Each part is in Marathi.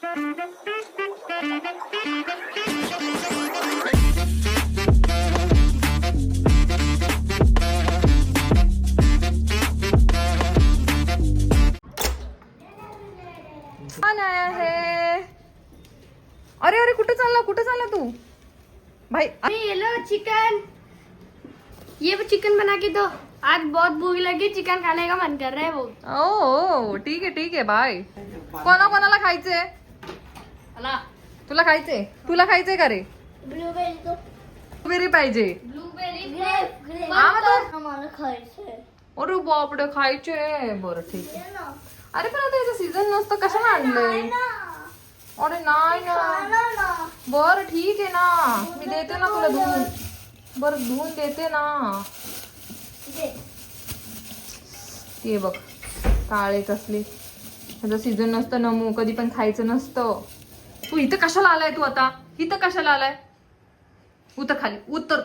आया है। अरे अरे कुठे चालला तू भाई? ये लो चिकन, ये चिकन बना के दो, आज बहुत भूख लगी, चिकन खाने का मन कर रहा है बहुत। ओ ठीक आहे बाय। कोणाला खायचंय? तुला खायचंय का रे? ब्लूबेरी तो ब्लूबेरी पाहिजे? ब्लूबेरी आम्हाला खायचंय। अरे बापडे खायचे, बरं ठीक आहे। अरे पण आता याचं सीझन नसतं, कशाला आणलंय? अरे नाही ना, बरं ठीक आहे ना, मी देते ना तुला धुवून, बरं धुवून देते ना। ते बघ काळे कसले, त्याचं सीझन नसतं नमू, कधी पण खायचं नसतं। तू इथं कशाला आलाय? तू आता इथं कशाला आलाय? उतर खाली, उतर।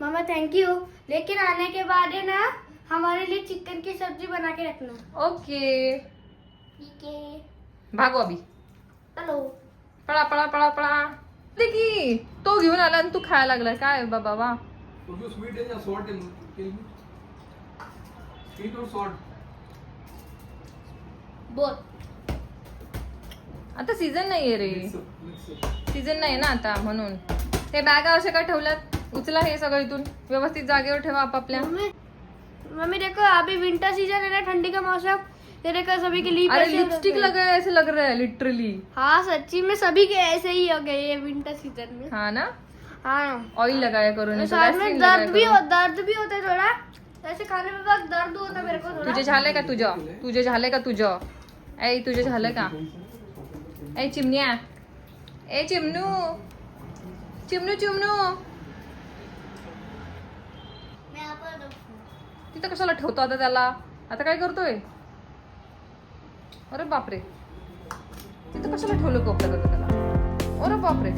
मामा थैंक यू, लेकिन आने के बाद है ना हमारे लिए चिकन की सब्जी बना के रखना। ओके ठीक है, भागो अभी, चलो। पळा पळा पळा पळा। की तो घेऊन आला आणि तू खायला लागला काय बाबा? वा स्वीट है या सॉल्ट है? स्वीट और सॉल्ट बोल। आता सीझन नाहीये रे, सीझन नाही ना आता, म्हणून ते बॅगा अशा का ठेवल्यात? उचला हे सगळं इथून, व्यवस्थित जागेवर ठेवा आपापल्या। मम्मी देखो अभी विंटर सीजन है ना, ठंडी का मौसम, ये देखो सभी के लिए अरे पैसे लिपस्टिक होते हैं। लगाए ऐसे लग रहा है लिटरली। हाँ सच्ची में सभी के ऐसे ही हो गए ये विंटर सीजन में। हाँ ना, हाँ, ऑयल लगाया करो, नहीं तो साथ में वैसलीन लगाया करो। दर्द भी होता है थोड़ा, ऐसे खाने में बहुत दर्द होता है मेरे को थोड़ा। तुझे झालंय का तुझं? ऐ तुझे झालं का? ऐ चिमण्या, ए चिमनू, मैं यहाँ पर रखूँ। तिथं कशाला ठेवतो आता त्याला? आता काय करतोय? अरे बापरे, तिथं कशाला ठेवलं कोपऱ्यात आता त्याला? अरे बापरे,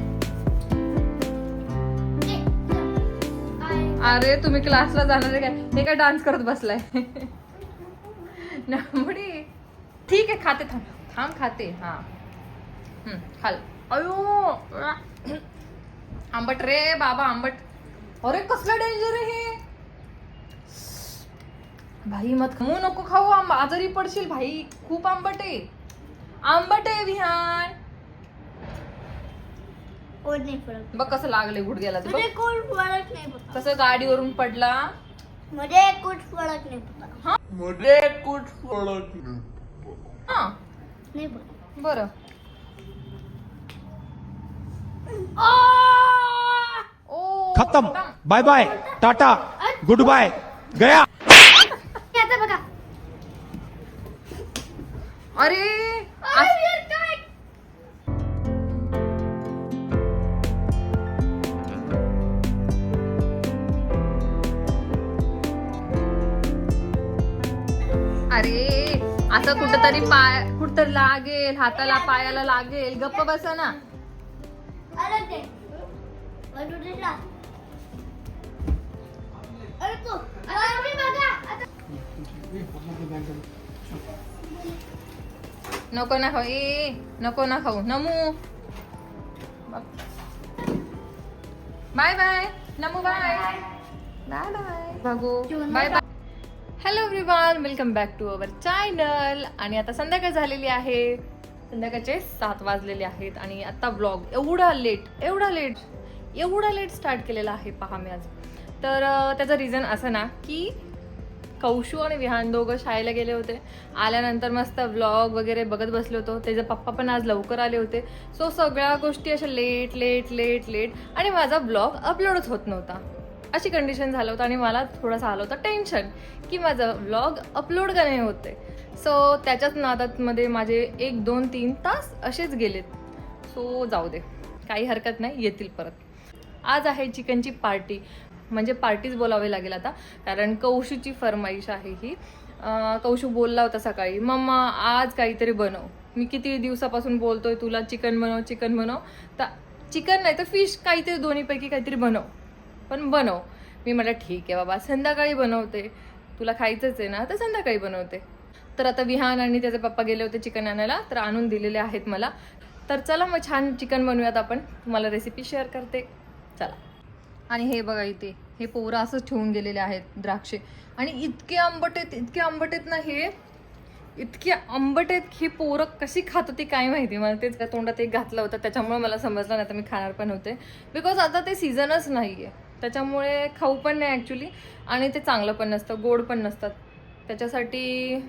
अरे तुम्ही क्लासला जाणार आहे काय? हे काय डान्स करत बसलाय? नामडी ठीक आहे, खाते, थांब खाते। हा खाल। अयो आंबट रे बाबा, आंबट। अरे कसलं डेंजर आहे हे भाई, मत खाऊ, नको खाऊ, आजारी पडशील भाई, खूप आंबट आहे विहान। कोई नहीं फर्क, बघ कसं लागले गुडघ्याला ते, मुझे बघ कोई फर्क नहीं पड़ता, कसं गाडीवरून पडला। मुझे कुछ फर्क नहीं पड़ता, हा नहीं पड़ता। बरं ओ खत्म, bye bye, tata, goodbye, गया। आता बघा, अरे यार काय? अरे असं कुठतरी लागेल, हाताला पायाला लागेल, गप्प बसा ना। अलग दे, और दूसरा, अरे तू, अरे बघा आता। नको ना खाऊ, नको ना खाऊ Namu. Bye bye Namu, bye bye bye भागो, bye bye. Hello everyone, welcome back to our channel. आणि आता संध्याकाळ झालेली आहे, संध्याकाळचे 7 वाजलेले आहेत आणि आता व्लॉग एवढा लेट स्टार्ट केलेला आहे पहा मी आज। तर त्याचं रिझन असं ना की कौशू आणि विहान दोघं शाळेला गेले होते, आल्यानंतर मस्त व्लॉग वगैरे बघत बसलो होतो। त्याचे पप्पा पण आज लवकर आले होते, सो सगळ्या गोष्टी अशा लेट आणि माझा व्लॉग अपलोडच होत नव्हता, अशी कंडिशन झालं होतं। आणि मला थोडासा आलं होतं टेन्शन की माझं व्लॉग अपलोड का नाही होते। सो त्याच्याच नादामध्ये माझे 1, 2, 3 तास असेच गेलेत। सो जाऊ दे, काही हरकत नाही, येतील परत। आज आहे चिकनची पार्टी। म्हणजे पार्टीच बोलावी लागेल आता, कारण कौशूची फरमाईश आहे ही. कौशू बोलला होता सकाळी, मम्मा आज काहीतरी बनव. मी किती दिवसापासून बोलतोय तुला चिकन बनव चिकन बनव, तर चिकन नाही तर फिश काहीतरी दोन्हीपैकी काहीतरी बनव, पण बनव. मी म्हटलं ठीक आहे बाबा, संध्याकाळी बनवते, तुला खायचंच आहे ना तर संध्याकाळी बनवते. तर आता विहान आणि त्याचे पप्पा गेले होते चिकन आणायला, तर आणून दिलेले आहेत मला. तर चला मग छान चिकन बनवूयात आपण, तुम्हाला रेसिपी शेअर करते, चला. आणि हे बघा इथे हे पोरं असंच ठेवून गेलेले आहेत द्राक्षे, आणि इतके आंबट आहेत ना, हे इतके आंबट आहेत. ही पोरं कशी खात होती काय माहिती, मला तेच त्या तोंडात एक घातलं होतं त्याच्यामुळे मला समजलं नाही, तर मी खाणार पण होते. बिकॉज आता ते सीझनच नाही आहे, त्याच्यामुळे खाऊ पण नाही ॲक्च्युली, आणि ते चांगलं पण नसतं, गोड पण नसतात. त्याच्यासाठी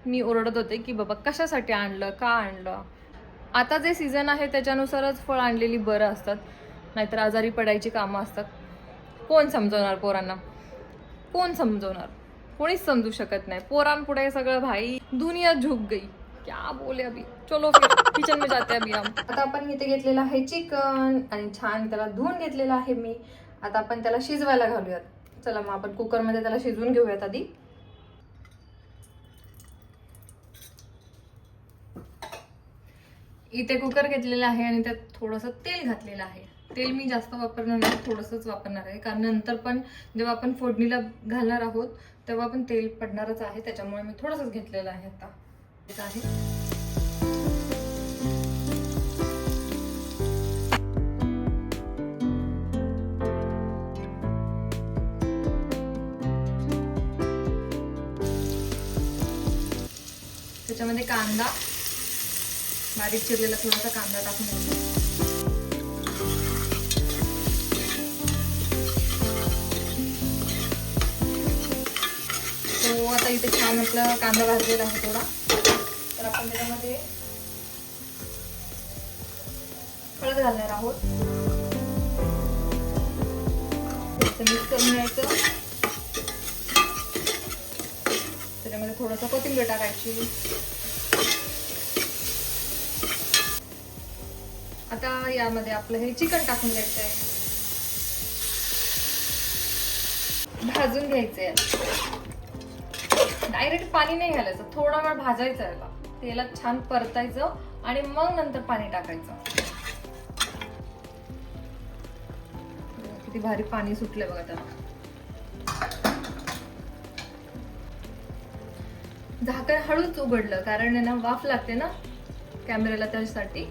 मी ओरडत होते की बाबा कशासाठी आणलं, का आणलं. आता जे सीझन आहे त्याच्यानुसारच फळ आणलेली बरं असतात, नाहीतर आजारी पडायची कामं असतात. कोण समजवणार पोरांना, कोण समजवणार, कोणीच समजू शकत नाही. पोरांपुढे सगळं भाई दुनिया झुक गई, क्या बोले अभी. चलो फिर किचन में जाते अभी हम. आता आपण इथे घेतलेलं आहे चिकन आणि छान त्याला धुवून घेतलेलं आहे मी. आता आपण त्याला शिजवायला घालूयात. चला मग आपण कुकरमध्ये त्याला शिजवून घेऊयात आधी. इथे कुकर घेतलेला आहे आणि त्यात थोडंसं तेल घातलेलं आहे. तेल मी जास्त वापरणार नाही, थोडंसंच वापरणार आहे, कारण नंतर पण जेव्हा आपण फोडणीला घालणार आहोत तेव्हा पण तेल पडणारच आहे, त्याच्यामुळे मी थोडंसंच घेतलेलं आहे. आता त्याच्यामध्ये कांदा, बारीक चिरलेला थोडासा कांदा टाकून घ्यायचा. तो आता इथे छान आपला कांदा भाजलेला आहे थोडा, तर आपण त्याच्यामध्ये हळद घालणार आहोत. मिक्स करून घ्यायचं. त्याच्यामध्ये थोडंसं कोथिंबीर टाकायची. आता यामध्ये आपलं हे चिकन टाकून घ्यायचं आहे, भाजून घ्यायचंय. डायरेक्ट पाणी नाही घालायचं, थोडा वेळ भाजायचं याला, तेलात छान परतायचं आणि मग नंतर पाणी टाकायचं. किती भारी पाणी सुटलंय बघा त्याला. झाकण हळूच उघडलं कारण ना वाफ लागते ना कॅमेऱ्याला, त्यासाठी.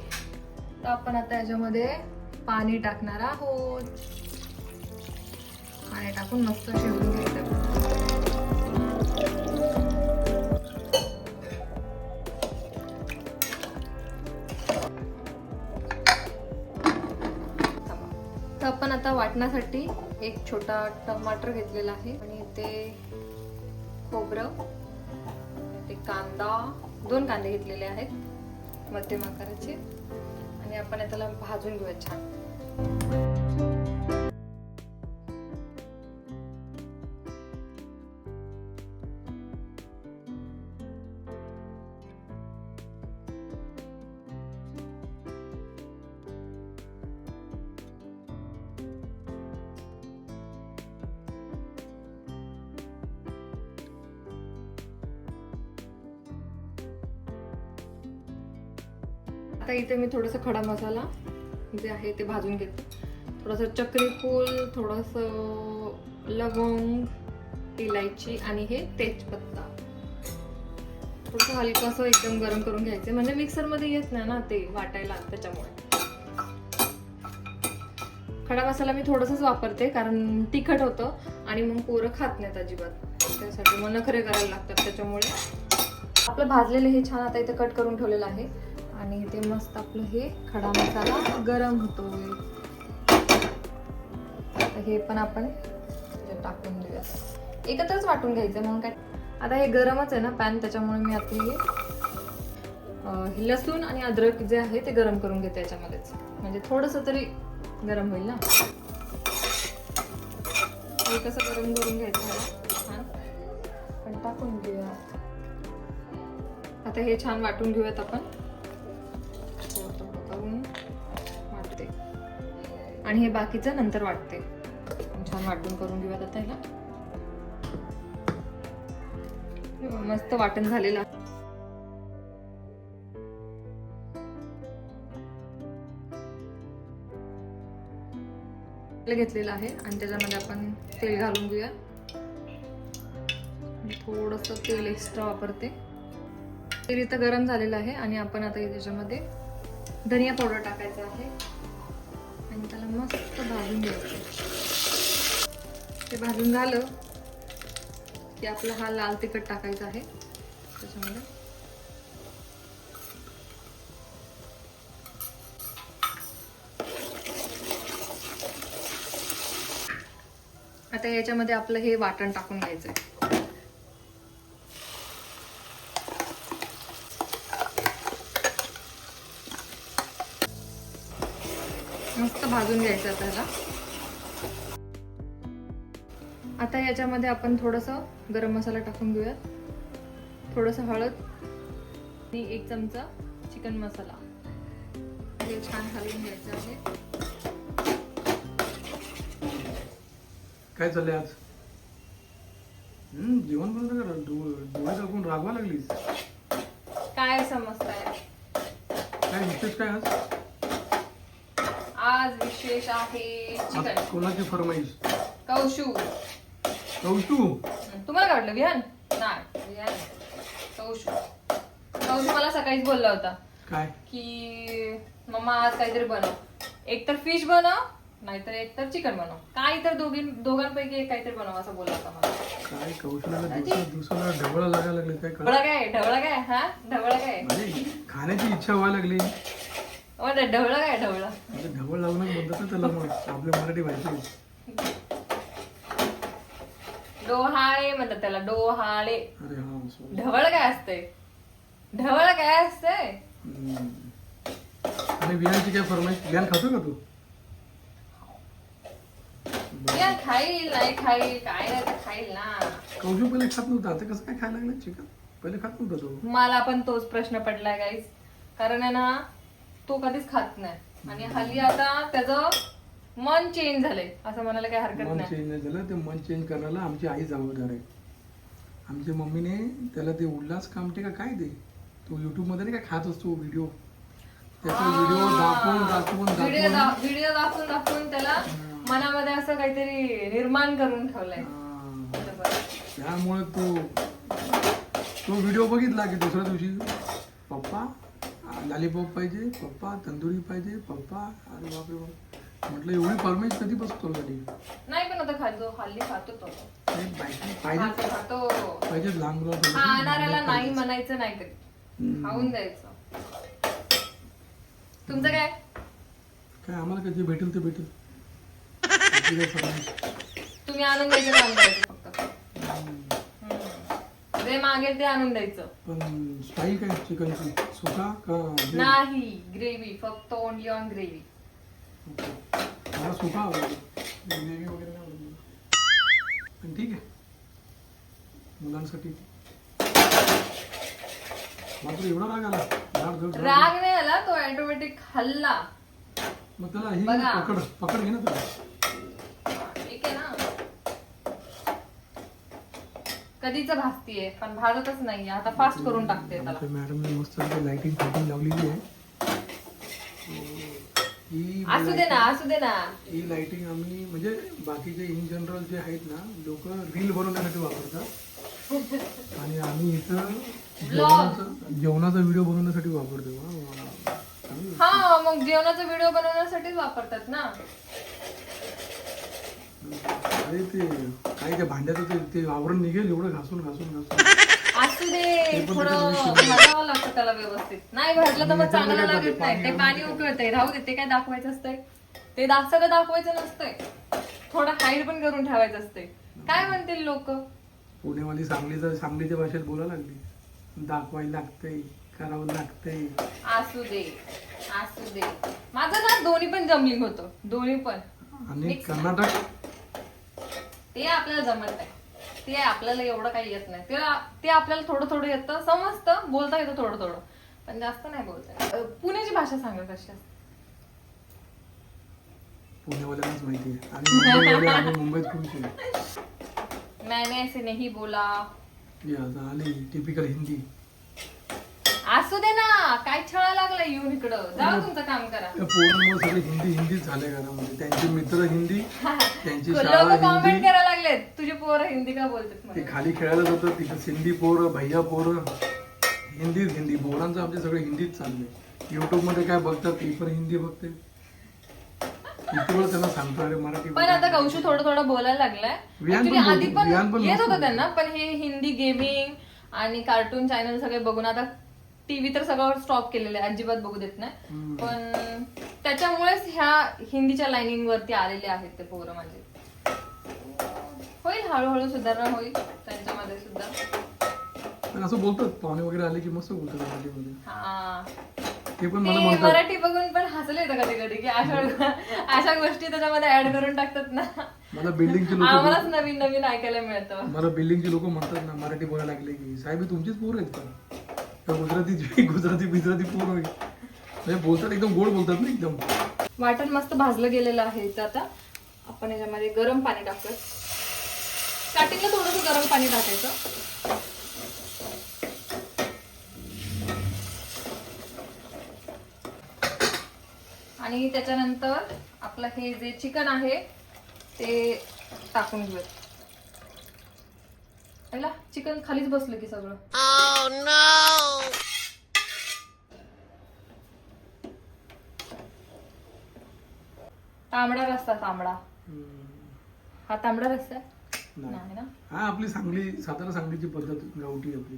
तर आपण आता याच्यामध्ये पाणी टाकणार आहोत. पाणी टाकून मस्त शिजवून घ्यायचं. तर आपण आता वाटण्यासाठी एक छोटा टमाटर घेतलेला आहे, आणि ते खोबरं, ते कांदा, 2 कांदे घेतलेले आहेत मध्यम आकाराचे, आणि आपण त्याला भाजून घेऊया छान. आता इथे मी थोडंसं खडा मसाला जे आहे ते भाजून घेते. थोडंसं चक्री फूल, थोडंसं लवंग, इलायची आणि हे तेजपत्ता. थोडंसं हलकंसं एकदम गरम करून घ्यायचं, म्हणजे मिक्सरमध्ये येत नाही ना ते वाटायला, त्याच्यामुळे. खडा मसाला मी थोडंसंच वापरते कारण तिखट होतं आणि मग पोरं खात नाहीत अजिबात, त्यासाठी मग नखरे करायला लागतात. त्याच्यामुळे आपलं भाजलेलं हे छान आता इथे कट करून ठेवलेलं आहे, आणि इथे मस्त आपलं हे खडा मसाला गरम होतोय. हे पण आपण टाकून देऊया, एकत्रच वाटून घ्यायचं मग काय. आता हे गरमच आहे ना पॅन, त्याच्यामुळे मी आता हे लसूण आणि अद्रक जे आहे ते गरम करून घेते याच्यामध्येच, म्हणजे थोडंसं तरी गरम होईल ना. हे कसं गरम करून घ्यायचं मला छान, पण टाकून घेऊया. आता हे छान वाटून घेऊयात आपण, वाटते, आणि हे बाकीचं नंतर वाटते छान वाटून करून घेऊयात आता ह्याला. मस्त वाटण झालेलं आहे. घेतलेलं आहे आणि त्याच्यामध्ये आपण तेल घालून घेऊया. थोडस तेल एक्स्ट्रा वापरते. तेल इथं गरम झालेलं आहे आणि आपण आता त्याच्यामध्ये धनिया पावडर टाकायचं आहे आणि त्याला मस्त भाजून घ्यायचं. ते भाजून झालं की आपला हा लाल तिखट टाकायचा आहे त्याच्यामध्ये. आता याच्यामध्ये आपलं हे वाटण टाकून घ्यायचं आहे. मस्त भाजून घ्यायचं आता ह्याला. आता याच्यामध्ये आपण थोडंसं गरम मसाला टाकून घेऊयात, थोडंसं हळद आणि 1 चमचा चिकन मसाला. हे छान हलवून घ्यायचं आहे. काय चाललंय आज? जेवण बनवलं का? डोळे दाखवून रागवा लागलीस. काय समजताय? काय विशेष काय आज? आज विशेष आहे चिकन. कोणाची फरमाईश? कौशू. कौशू? तुम्हाला काय वाटलं विहान? नाही विहान नाही. कौशू. कौशू मला सकाळीच बोलला होता काय की मम्मा आज काहीतरी बनव, एकतर फिश बनव नाहीतर एकतर चिकन बनव, काय तर दोघांपैकी एक काहीतरी बनव असं बोलला होता मला. काय कौशल्याला दिवसाला ढवळा लागायला लागले काय ढवळा काय? ढवळा काय? हा ढवळा काय? म्हणजे खाण्याची इच्छा व्हायला लागली. ढवळा काय? ढवळा म्हणजे ढवळ लावणं म्हणतात ना त्याला. मग आपल्या मराठी भाषेत डोहाळे म्हणतात त्याला, डोहाळे. अरे हा sorry. ढवळ काय असते? ढवळ काय असते? आणि विहानची काय फरमाईश? विहान खातो का तू? विहान खाईल नाही खाईल काय नाही तर खाईल ना. कौशू पहिले खात नव्हता, आता कसं काय खायला लागला चिकन? पहिले खात नव्हता तो. मला पण तोच प्रश्न पडलाय गाईस, कारण आहे ना तो कधीच खात नाही आणि हल्ली आता त्याचं मन चेंज झालंय असं म्हणायला काही हरकत मन नाही. चेंज नाही झालं. ते मन चेंज करायला आमची आई जबाबदार आहे. आमच्या मम्मीने त्याला ते उल्हास कामटे का काय ते तो युट्यूब मध्ये नाही का खात असतो व्हिडिओ, त्याचा व्हिडिओ दाखवून व्हिडिओ दाखवून त्याला मनामध्ये असं काहीतरी निर्माण करून ठेवलंय. बरोबर. त्यामुळे तो व्हिडिओ बघितला की दुसऱ्या दिवशी पप्पा लॉलीपॉप पाहिजे, पप्पा तंदुरी पाहिजे, पप्पा. अरे बापरे बाप, म्हटलं एवढी फरमाईश कधी बसतो साठी? नाही पण आता खातो, हल्ली खातो तो. पाहिजे खातो. पाहिजे लहान मुलांना. खाणाऱ्याला नाही म्हणायचं नाही कधी, खाऊन द्यायचं. तुमचं काय? काय आम्हाला कधी भेटेल ते भेटेल. तुम्ही आणून द्यायचं काम करायचं फक्त. जे मागेल ते आणून द्यायचं. पण स्टाईल काय चिकनची? सुका का? नाही ग्रेव्ही, फक्त ओनली ऑन ग्रेव्ही. मला सुका आवडतो, ग्रेव्ही वगैरे नाही आवडत. पण ठीक आहे मुलांसाठी. मात्र एवढा राग आला? राग नाही आला, तो ऑटोमॅटिक हल्ला. मग त्याला ही बघा. पकड घे ना त्याला. ठीक आहे ना, कधीच भाजतीये पण भाजतच नाहीये. आता फास्ट करून टाकते त्याला. मॅडमने मस्त लाइटिंग फायटिंग लावलेली आहे. असू दे ना, असू दे ना. ही लाइटिंग आम्ही म्हणजे बाकीचे इन जनरल जे आहेत ना लोक रील बनवण्यासाठी वापरतात आणि आम्ही इथं जेवणाचा व्हिडिओ बनवण्यासाठी वापरतो. हा मग जेवणाचा व्हिडिओ बनवण्यासाठीच वापरतात ना. अरे ते काय त्या भांड्याचं ते आवरण निघेल एवढं घासून असू दे, थोडं भाजावं लागतं त्याला व्यवस्थित. नाही भाजलं तर मग चांगलं लागत नाही. ते पाणी उकळतंय, राहू दे. ते काय दाखवायचं असतंय? ते सगळं दाखवायचं नसतंय, थोडं हाईड पण करून ठेवायचं असतंय. काय म्हणतील लोक? पुणेवाली सांगलीच्या भाषेत बोलायला लागली. दाखवायला लागतंय, करावं लागतंय. असू दे, असू दे. माझं ना दोन्ही पण जमलिंग होतं, दोन्ही पण. आणि कर्नाटक ते आपल्याला जमत नाही, ते आपल्याला एवढं काही येत नाही. ते आपल्याला थोडं थोडं येतं, समजतं, बोलता येतं थोडं थोडं, पण जास्त नाही बोलता. पुण्याची भाषा सांगा कशी असते? पुण्यावाल्यांनाच माहिती आहे आणि मुंबईवाले आम्ही मुंबईत खूप केलं. मैंने ऐसे नहीं बोला. हे आता आली टिपिकल हिंदी. असू दे ना, काय छळा लागला येऊन इकडं. जाऊ तुमचं काम करा. त्या पोरांमुळे सगळे हिंदीच झाले घरामध्ये. त्यांचे मित्र हिंदी, त्यांची शाळा लोक कॉमेंट हिंदी. करायला लागलेत तुझे पोरं हिंदी का बोलतात ते म्हणून. खाली खेळायला जातात तिथं सिंधी पोरं भैया पोरं हिंदी पोरांचं आमचे सगळे हिंदीच चाललंय. युट्यूब मध्ये काय बघतात ती पण हिंदी बघते. किती वेळ त्यांना सांगतो अरे मराठी पण आता कौशू थोडं थोडं बोलायला लागलाय. विहान पण Actually आधी बोलतो, विहान पण पण येत मस्त होतं त्यांना, पण हे हिंदी गेमिंग आणि कार्टून चॅनल सगळे बघून आता टीव्ही तर सगळं स्टॉप केलेलं आहे, अजिबात बघू देत नाही. पण त्याच्यामुळेच ह्या हिंदीच्या लाईनिंग वरती आलेले आहेत ते पोरं माझे. होईल हळूहळू सुधारणा होईल त्यांच्यामध्ये सुद्धा. पण असं बोलतात पाहुणे वगैरे आले की मस्त बोलतात मराठीमध्ये. हा, ते पण ते मला म्हणतात मराठी बघून पण हसले येतं कधी कधी की अशा गोष्टी त्याच्यामध्ये ऍड करून टाकतात ना. मला बिल्डिंगचे आम्हालाच लोक नवीन नवीन ऐकायला मिळतं. मला बिल्डिंगचे लोक म्हणतात ना मराठी बोलायला लागले की साहेब हे तुमचीच पोरं आहेत का गुजराती पोरं होईल म्हणजे बोलतात एकदम गोड बोलतात ना एकदम. वाटण मस्त भाजलं गेलेलं आहे. तर आता आपण याच्यामध्ये गरम पाणी टाकूया. स्टार्टिंगला थोडंसं गरम पाणी टाकायचं. आणि त्याच्यानंतर आपलं हे जे चिकन आहे ते टाकून घेऊयात. पहिला चिकन खालीच बसलं की सगळं. तांबडा रस्सा, तांबडा. हा तांबडा रस्सा आहे? नाही ना. हा आपली सातारा सांगलीची पद्धत गावठी आपली.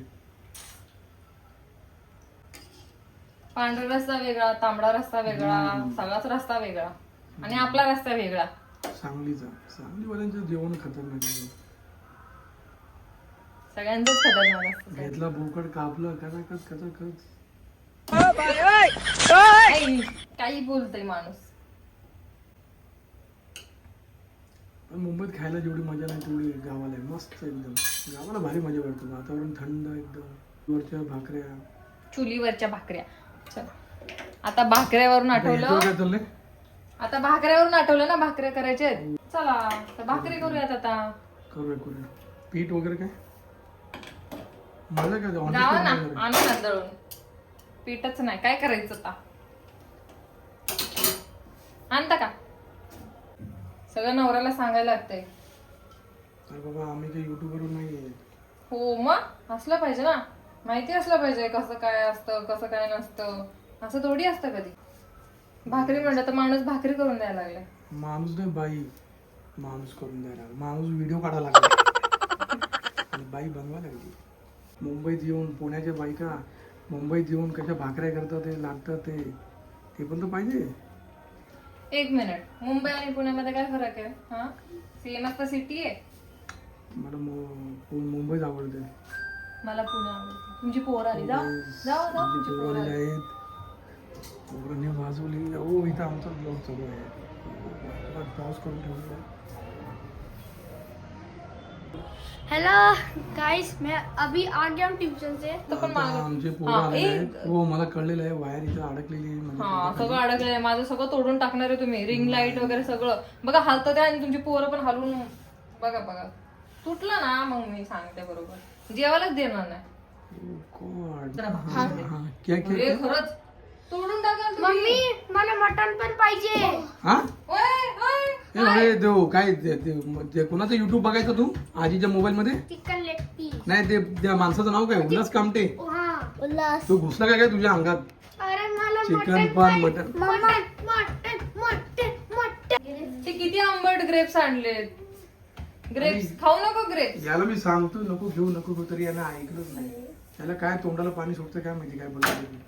पांढरा रस्सा वेगळा, तांबडा रस्सा वेगळा, सगळाच रस्सा वेगळा आणि आपला रस्सा वेगळा. सांगलीवाल्यांचं जेवण खतरनाक आहे. सगळ्यांचंच खतरनाक असतं. घेतला बोकड कापलं कचाकच. काही बोलतोय माणूस. पण मुंबईत खायला जेवढी मजा नाही तेवढी गावाला आहे. मस्त एकदम गावाला भारी मजा वाटतो. वातावरण थंड एकदम. वरच्या भाकऱ्या, चुलीवरच्या भाकऱ्या. चला आता भाकऱ्यावरून आठवलं. काय चाललंय आता भाकऱ्यावरून आठवलं ना भाकऱ्या करायच्या आहेत. चला तर भाकरी करूयात आता. करूया पीठ वगैरे काय मला काय गावा ना आणू ना दळून. पीठच नाही काय करायचं आता. आणता का? सगळं नवऱ्याला सांगायला लागतंय. अरे बाबा आम्ही काही युट्यूबवरून नाहीये. हो मग असलं पाहिजे ना, माहिती असलं पाहिजे कसं काय असतं कसं काय नसतं. असं थोडी असतं कधी. भाकरी म्हणलं तर माणूस भाकरी करून द्यायला लागलाय. माणूस नाही बाई माणूस करून द्यायला. माणूस व्हिडिओ काढायला लागला आणि बाई बनवा लागली. मुंबईत येऊन पुण्याच्या बायका मुंबईत येऊन कशा भाकऱ्या करतात ते लागतात ते पण तर पाहिजे. एक मिनिट, मुंबई आणि पुण्यामध्ये काय फरक आहे? हा सेम असतं सिटी आहे. मला मुंबईत आवडते. मला पुणे आवडतं. तुमची पोर आली. जाऊ जाऊ जाऊ तुमची पोर आली. आहेत पोरांनी वाजवली. हो इथं आमचा ब्लॉग चालू आहे. पॉज करून ठेवला. हेलो गाइस, मैं अभी आ गया हूँ ट्यूशन से. तो पण मागे. आमचे पोरं आलेले आहेत. हो मला कळलेलं आहे वायर इथं अडकलेली आहे. हा सगळं अडकलंय. माझं सगळं तोडून टाकणार आहे तुम्ही. रिंग लाईट वगैरे सगळं बघा हलतं त्या. आणि तुमची पोरं पण हलवून बघा बघा. तुटलं ना मग मी सांगते बरोबर जेवायलाच देणार नाही. क्या अरे खरंच तोडून टाकाल तुम्ही. मम्मी मला मटन पण पाहिजे. हा ओय, ओय. अरे देव काय ते कोणाचं युट्यूब बघायचं तू आजीच्या मोबाईल मध्ये? Chicken leg piece. नाही ते त्या माणसाचं नाव काय उल्हास कामटे. हाँ उल्लास. तू घुसला काय तुझ्या अंगात? अरे मला चिकन पण मटन. मटन. ते किती आंबट ग्रेप्स आणलेत. ग्रेप्स खाऊ नको. ग्रेप्स याला मी सांगतो नको घेऊ तरी याला ऐकलंच नाही. याला काय तोंडाला पाणी सुटतं काय माहिती काय बोलतो.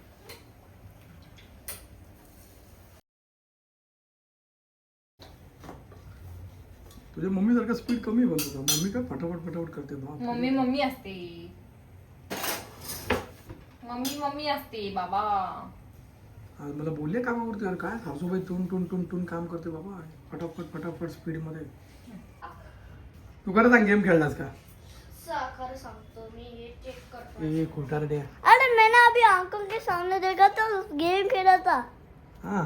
तुझ्या मम्मी सारखा स्पीड कमी बोलतो का? मम्मी काय फटाफट करते. मम्मी असते. मम्मी असते बाबा. आज मला बोलले कामावरती यार काय सासूबाई टून काम करते बाबा. फटाफट स्पीड मध्ये. तू खरं सांग गेम खेळलास का? खरं सांगतो मी हे चेक करतो. ए खोटारड्या. अरे मैंने अभी आंखों के सामने देखा तो गेम खेला था. हा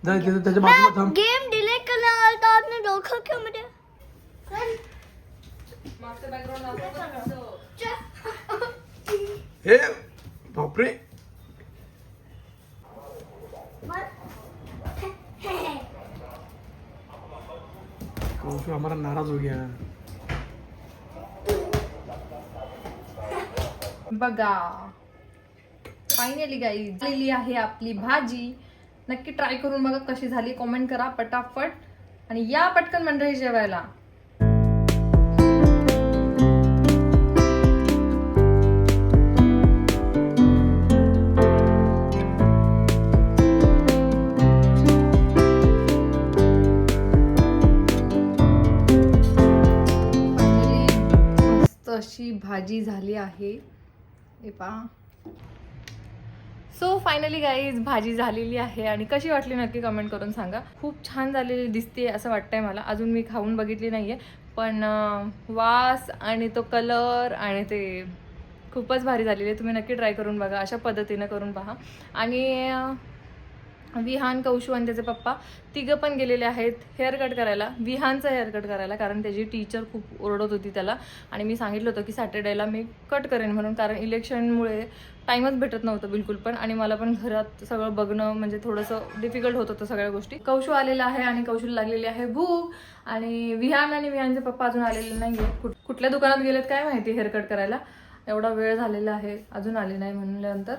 त्याच्या बाजूला थांब. गेम डिलीट करने वाला था आपने रोका क्यों मुझे? मागचं बॅकग्राऊंड हे बापरे कौशु हमारा नाराज हो गया. बघा फायनली गाईज झालेली आहे आपली भाजी. नक्की ट्राय करून बघा कशी झाली, कॉमेंट करा पटापट आणि या पटकन मंडळी जेवायला. मस्त अशी भाजी झाली आहे. हे पहा. सो फायनली गाईज भाजी झालेली आहे आणि कशी वाटली नक्की कमेंट करून सांगा. खूप छान झालेली दिसते असं वाटतंय मला. अजून मी खाऊन बघितली नाहीये पण वास आणि तो कलर आणि ते खूपच भारी झालेली आहे. तुम्ही नक्की ट्राय करून बघा, अशा पद्धतीनं करून पहा. आणि विहान, कौशू आणि त्याचे पप्पा तिघं पण गेलेले आहेत हेअर कट करायला, विहानचं हेअर कट करायला, कारण त्याची टीचर खूप ओरडत होती त्याला. आणि मी सांगितलं होतं की सॅटर्डेला मी कट करेन म्हणून, कारण इलेक्शनमुळे टाईमच भेटत नव्हतं बिलकुल पण. आणि मला पण घरात सगळं बघणं म्हणजे थोडंसं डिफिकल्ट होत होतं सगळ्या गोष्टी. कौशू आलेला आहे आणि कौशूला लागलेली आहे भूक. आणि विहान आणि विहानचे पप्पा अजून आलेले नाही आहेत. कुठल्या दुकानात गेलेत काय माहिती हेअर कट करायला. एवढा वेळ झालेला आहे अजून आले नाही म्हणल्यानंतर.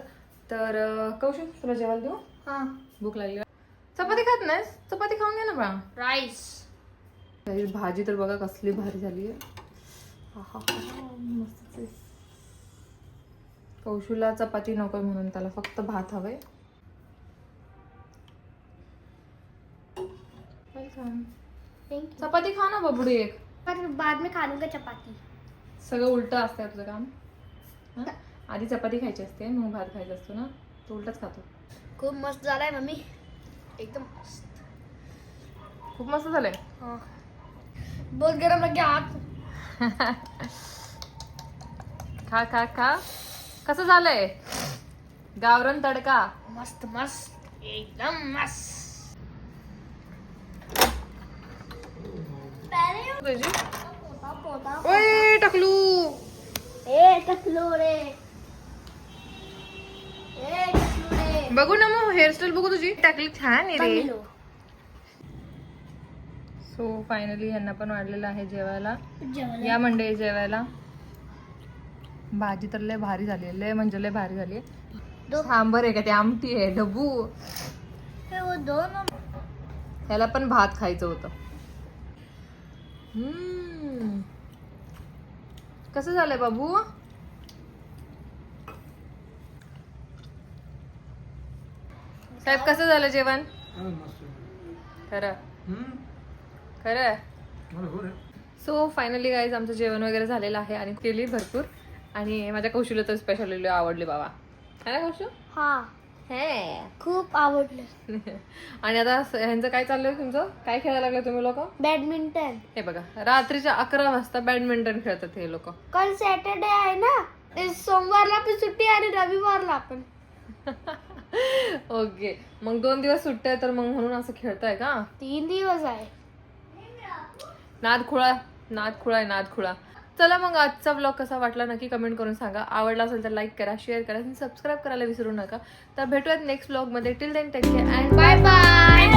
तर कौशू तुला जेवायला देऊ? हाँ भूक लागली. चपाती खात नाहीस? चपाती खाऊन घे ना बा. राइस. भाजी तर बघा कसली भारी झाली आहे. मस्त. कौशूला चपाती नको म्हणून त्याला फक्त भात हवंय. चपाती खा ना बबडी एक. पर बाद में खा लूंगा चपाती. सगळं उलट असतं तुझं काम. हं? आधी चपाती खायची असते मग भात खायचा असतो ना, तो उलटच खातो. खूप मस्त झालाय मम्मी, एकदम मस्त. खूप मस्त झालंय. हाँ बहुत गरम लग गया हाथ. खा खा खा. कसं झालंय गावरान तडका? मस्त मस्त एकदम मस्त. तुझी पोता पोता ओय टकलू. ए टकलू रे, ए टकलू रे. बघू ना मग हेअरस्टाईल बघू तुझी. टाकली छान आहे रे. टकलू. सो फायनली ह्यांना पण वाढलेलं आहे जेवायला. जेवलं. या मंडळी जेवायला. भाजी तर लय भारी झाली, लय म्हणजे लय भारी झाली. सांबर आहे का ते आमटी आहे ढबू. हे वो दोन ह्याला पण भात खायचं होतं. कसं झालंय बाबू? साहेब कसं झालं जेवण? खरं खरं. सो फायनली गाईज आमचं जेवण वगैरे झालेलं आहे आणि केली भरपूर. आणि माझ्या कौशूला तर स्पेशालिटी आवडली बाबा. है ना कौशू? हा हे खूप आवडलं. आणि आता ह्यांचं काय चाललंय तुमचं? काय खेळायला लागले तुम्ही लोक? बॅडमिंटन. हे बघा रात्रीच्या 11 वाजता बॅडमिंटन खेळतात हे लोक. कल सॅटरडे आहे ना, सोमवारला पण सुट्टी आणि रविवारला पण. ओके मग 2 दिवस सुट्ट्या आहे तर मग म्हणून असं खेळताय का? 3 दिवस आहे. नादखुळा. चला मग आजचा व्लॉग कसा वाटला नक्की कमेंट करून सांगा. आवडला असेल तर लाईक करा, शेअर करा आणि सबस्क्राईब करायला विसरू नका. तर भेटूयात नेक्स्ट व्लॉग मध्ये. Till then take care and bye bye.